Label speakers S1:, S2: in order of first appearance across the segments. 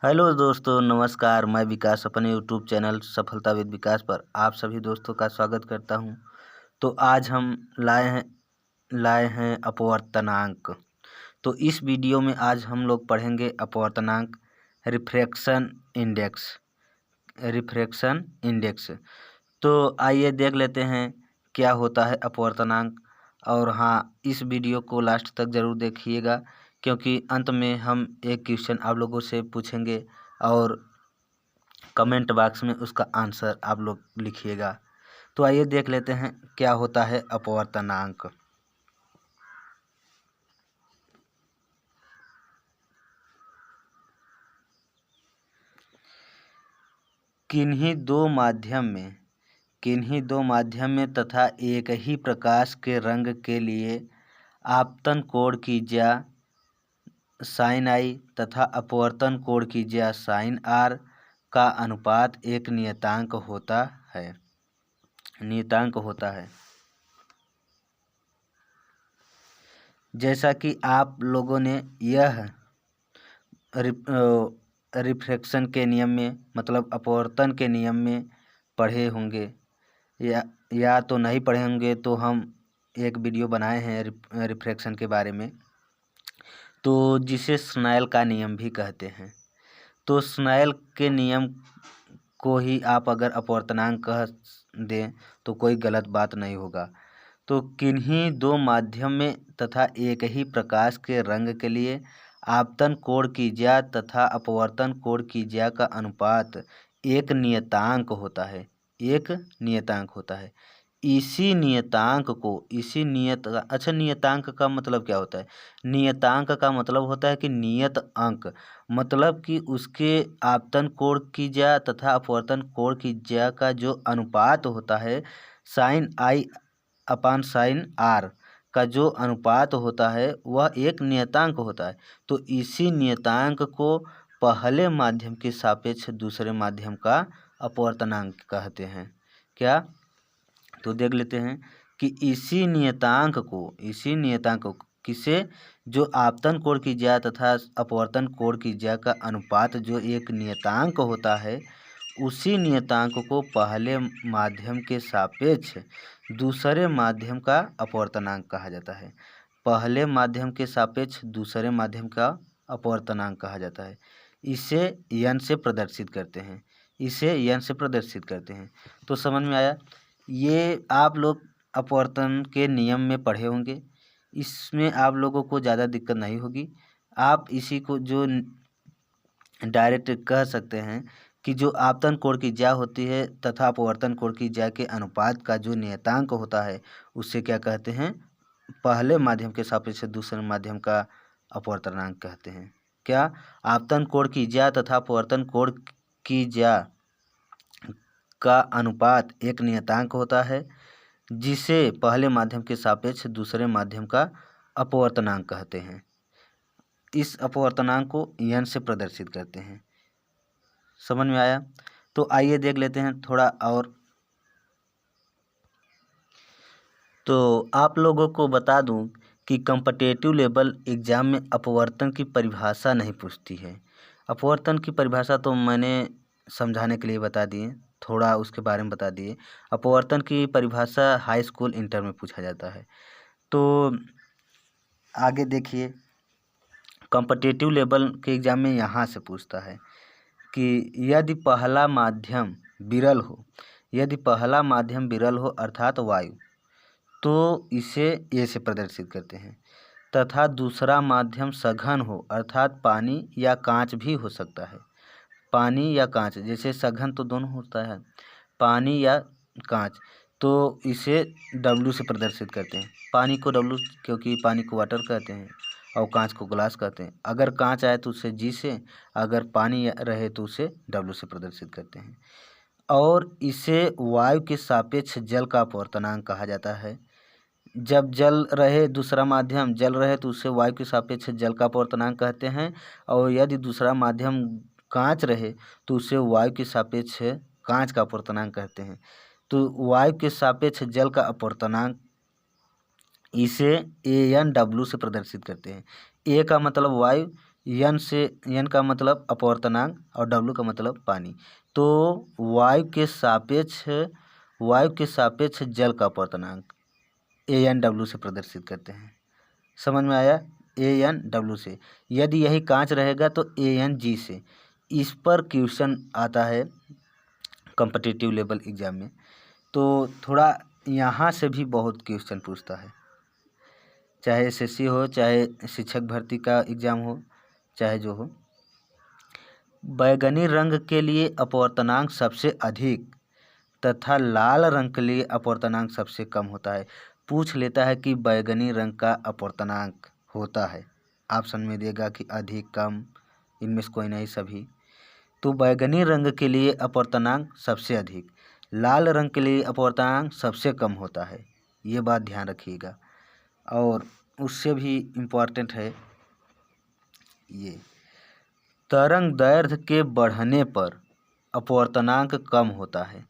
S1: Hello दोस्तों, नमस्कार। मैं विकास अपने यूट्यूब चैनल सफलता विद विकास पर आप सभी दोस्तों का स्वागत करता हूं। तो आज हम लाए हैं अपवर्तनांक। तो इस वीडियो में आज हम लोग पढ़ेंगे अपवर्तनांक रिफ्रैक्शन इंडेक्स। तो आइए देख लेते हैं क्या होता है अपवर्तनांक। और हाँ, इस वीडियो को लास्ट तक ज़रूर देखिएगा, क्योंकि अंत में हम एक क्वेश्चन आप लोगों से पूछेंगे और कमेंट बॉक्स में उसका आंसर आप लोग लिखिएगा। तो आइए देख लेते हैं क्या होता है अपवर्तनांक। किन्हीं दो माध्यम में तथा एक ही प्रकाश के रंग के लिए आपतन कोण की ज्या साइन आई तथा अपवर्तन कोण की ज्या साइन आर का अनुपात एक नियतांक होता है। जैसा कि आप लोगों ने यह रिफ्रैक्शन के नियम में मतलब अपवर्तन के नियम में पढ़े होंगे, या तो नहीं पढ़े होंगे, तो हम एक वीडियो बनाए हैं रिफ्रैक्शन के बारे में, तो जिसे स्नेल का नियम भी कहते हैं। तो स्नेल के नियम को ही आप अगर अपवर्तनांक कह दें तो कोई गलत बात नहीं होगा। तो किन्हीं दो माध्यम में तथा एक ही प्रकाश के रंग के लिए आपतन कोण की ज्या तथा अपवर्तन कोण की ज्या का अनुपात एक नियतांक होता है। नियतांक का मतलब क्या होता है? नियतांक का मतलब होता है कि नियत अंक, मतलब कि उसके आपतन कोण की ज्या तथा अपवर्तन कोण की ज्या का जो अनुपात होता है, sine i upon sine r का जो अनुपात होता है वह एक नियतांक होता है। तो इसी नियतांक को पहले माध्यम के सापेक्ष दूसरे माध्यम का अपवर्तनांक कहते हैं। क्या? तो देख लेते हैं कि इसी नियतांक को किसे, जो आपतन कोण की ज्या तथा अपवर्तन कोण की ज्या का अनुपात जो एक नियतांक होता है, उसी नियतांक को पहले माध्यम के सापेक्ष दूसरे माध्यम का अपवर्तनांक कहा जाता है। पहले माध्यम के सापेक्ष दूसरे माध्यम का अपवर्तनांक कहा जाता है। इसे n से प्रदर्शित करते हैं। तो समझ में आया? ये आप लोग अपवर्तन के नियम में पढ़े होंगे, इसमें आप लोगों को ज़्यादा दिक्कत नहीं होगी। आप इसी को जो डायरेक्ट कह सकते हैं कि जो आपतन कोण की ज्या होती है तथा अपवर्तन कोण की ज्या के अनुपात का जो नियतांक होता है, उससे क्या कहते हैं? पहले माध्यम के सापेक्ष दूसरे माध्यम का अपवर्तनांक कहते हैं। क्या? आपतन कोण की ज्या तथा अपवर्तन कोण की ज्या का अनुपात एक नियतांक होता है, जिसे पहले माध्यम के सापेक्ष दूसरे माध्यम का अपवर्तनांक कहते हैं। इस अपवर्तनांक को n से प्रदर्शित करते हैं। समझ में आया? तो आइए देख लेते हैं थोड़ा और। तो आप लोगों को बता दूं कि कॉम्पिटिटिव लेवल एग्ज़ाम में अपवर्तन की परिभाषा नहीं पूछती है। अपवर्तन की परिभाषा तो मैंने समझाने के लिए बता दिए, थोड़ा उसके बारे में बता दिए। अपवर्तन की परिभाषा हाई स्कूल इंटर में पूछा जाता है। तो आगे देखिए, कॉम्पिटिटिव लेवल के एग्ज़ाम में यहाँ से पूछता है कि यदि पहला माध्यम विरल हो अर्थात वायु, तो इसे ए से प्रदर्शित करते हैं। तथा दूसरा माध्यम सघन हो अर्थात पानी या कांच भी हो सकता है। पानी या कांच, जैसे सघन तो दोनों होता है, पानी या कांच, तो इसे W से प्रदर्शित करते हैं। पानी को W क्योंकि पानी को वाटर कहते हैं और कांच को ग्लास कहते हैं। अगर कांच आए तो उसे G से, अगर पानी रहे तो उसे W से प्रदर्शित करते हैं। और इसे वायु के सापेक्ष जल का अपवर्तनांक कहा जाता है। जब जल रहे, दूसरा माध्यम जल रहे, तो उसे वायु के सापेक्ष जल का अपवर्तनांक कहते हैं। और यदि दूसरा माध्यम कांच रहे तो उसे वायु के सापेक्ष कांच का अपवर्तनांक कहते हैं। तो वायु के सापेक्ष जल का अपवर्तनांक इसे AN W से प्रदर्शित करते हैं। ए का मतलब वायु, एन का मतलब अपवर्तनांक और डब्लू का मतलब पानी। तो वायु के सापेक्ष जल का अपवर्तनांक AN/W से प्रदर्शित करते हैं। समझ में आया? AN/W से। यदि यही कांच रहेगा तो AN/G से। इस पर क्वेश्चन आता है कॉम्पिटिटिव लेवल एग्जाम में, तो थोड़ा यहाँ से भी बहुत क्वेश्चन पूछता है, चाहे SSC हो, चाहे शिक्षक भर्ती का एग्ज़ाम हो, चाहे जो हो। बैगनी रंग के लिए अपवर्तनांक सबसे अधिक तथा लाल रंग के लिए अपवर्तनांक सबसे कम होता है। पूछ लेता है कि बैगनी रंग का अपवर्तनांक होता है, ऑप्शन में देगा कि अधिक, कम, इनमें से कोई नहीं, सभी। तो बैगनी रंग के लिए अपवर्तनांक सबसे अधिक, लाल रंग के लिए अपवर्तनांक सबसे कम होता है। ये बात ध्यान रखिएगा। और उससे भी इम्पोर्टेंट है ये, तरंग दैर्घ्य के बढ़ने पर अपवर्तनांक कम होता है।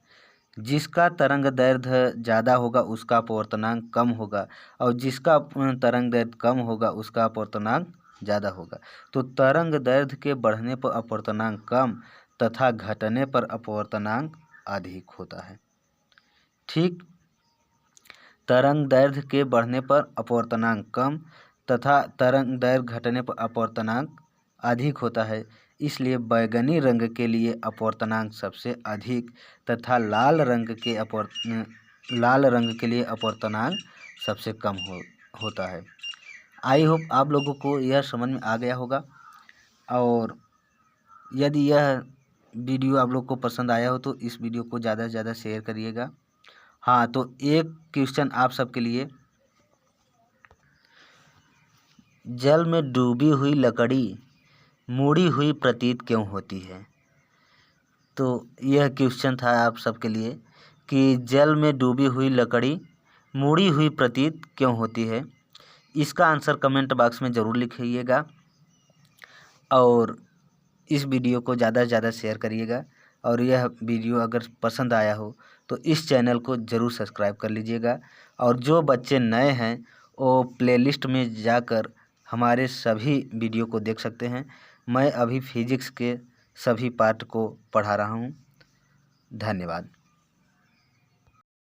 S1: जिसका तरंग दैर्घ्य ज़्यादा होगा उसका अपवर्तनांक कम होगा, और जिसका तरंग दैर्घ्य कम होगा उसका अपवर्तनांक ज़्यादा होगा। तो तरंग दैर्घ्य के बढ़ने पर अपवर्तनांक कम तथा घटने पर अपवर्तनांक अधिक होता है। ठीक, तरंग दैर्घ्य के बढ़ने पर अपवर्तनांक कम तथा तरंग दैर्घ्य घटने पर अपवर्तनांक अधिक होता है। इसलिए बैगनी रंग के लिए अपवर्तनांक सबसे अधिक तथा लाल रंग के लिए अपवर्तनांक सबसे कम होता है। आई होप आप लोगों को यह समझ में आ गया होगा। और यदि यह वीडियो आप लोग को पसंद आया हो तो इस वीडियो को ज़्यादा से ज़्यादा शेयर करिएगा। हाँ, तो एक क्वेश्चन आप सबके लिए, जल में डूबी हुई लकड़ी मुड़ी हुई प्रतीत क्यों होती है? तो यह क्वेश्चन था आप सबके लिए कि जल में डूबी हुई लकड़ी मुड़ी हुई प्रतीत क्यों होती है। इसका आंसर कमेंट बॉक्स में ज़रूर लिखिएगा और इस वीडियो को ज़्यादा से ज़्यादा शेयर करिएगा। और यह वीडियो अगर पसंद आया हो तो इस चैनल को ज़रूर सब्सक्राइब कर लीजिएगा। और जो बच्चे नए हैं वो प्लेलिस्ट में जाकर हमारे सभी वीडियो को देख सकते हैं। मैं अभी फिजिक्स के सभी पार्ट को पढ़ा रहा हूँ। धन्यवाद।